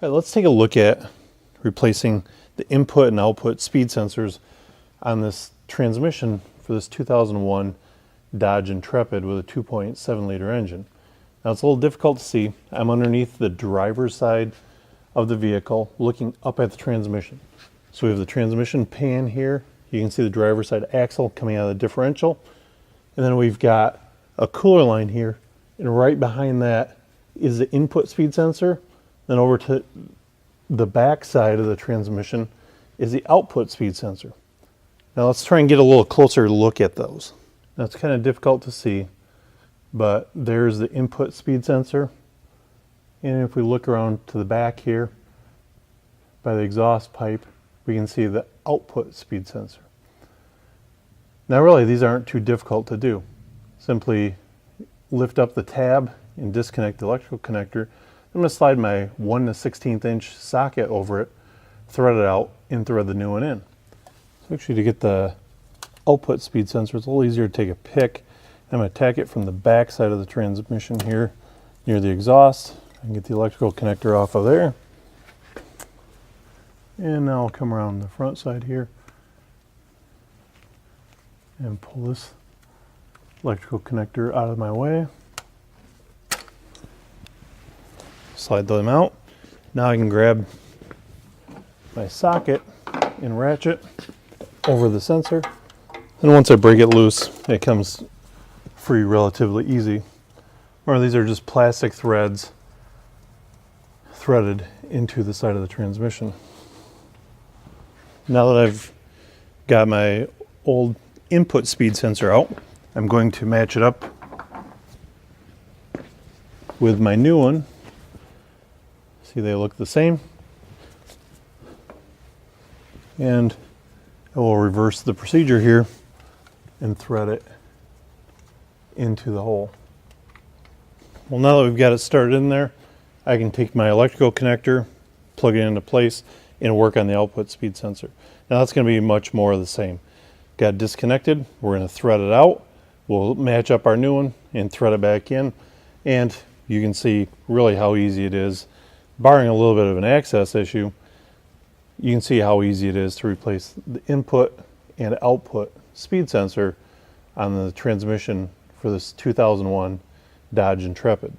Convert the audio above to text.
All right, let's take a look at replacing the input and output speed sensors on this transmission for this 2001 Dodge Intrepid with a 2.7 liter engine. Now it's a little difficult to see. I'm underneath the driver's side of the vehicle looking up at the transmission. So we have the transmission pan here. You can see the driver's side axle coming out of the differential. And then we've got a cooler line here. And right behind that is the input speed sensor. Then over to the back side of the transmission is the output speed sensor. Now let's try and get a little closer look at those. Now it's kind of difficult to see, but there's the input speed sensor. And if we look around to the back here by the exhaust pipe, we can see the output speed sensor. Now really these aren't too difficult to do. Simply lift up the tab and disconnect the electrical connector. I'm going to slide my 1/16 inch socket over it, thread it out, and thread the new one in. So actually to get the output speed sensor, it's a little easier to take a pick. I'm going to attack it from the back side of the transmission here near the exhaust. I can get the electrical connector off of there. And now I'll come around the front side here and pull this electrical connector out of my way. Slide them out. Now I can grab my socket and ratchet over the sensor. And once I break it loose, it comes free relatively easy. Or these are just plastic threads threaded into the side of the transmission. Now that I've got my old input speed sensor out, I'm going to match it up with my new one. See, they look the same. And I will reverse the procedure here and thread it into the hole. Well, now that we've got it started in there, I can take my electrical connector, plug it into place, and work on the output speed sensor. Now that's going to be much more of the same. Got it disconnected, we're going to thread it out, we'll match up our new one and thread it back in, and you can see really how easy it is. Barring a little bit of an access issue, you can see how easy it is to replace the input and output speed sensor on the transmission for this 2001 Dodge Intrepid.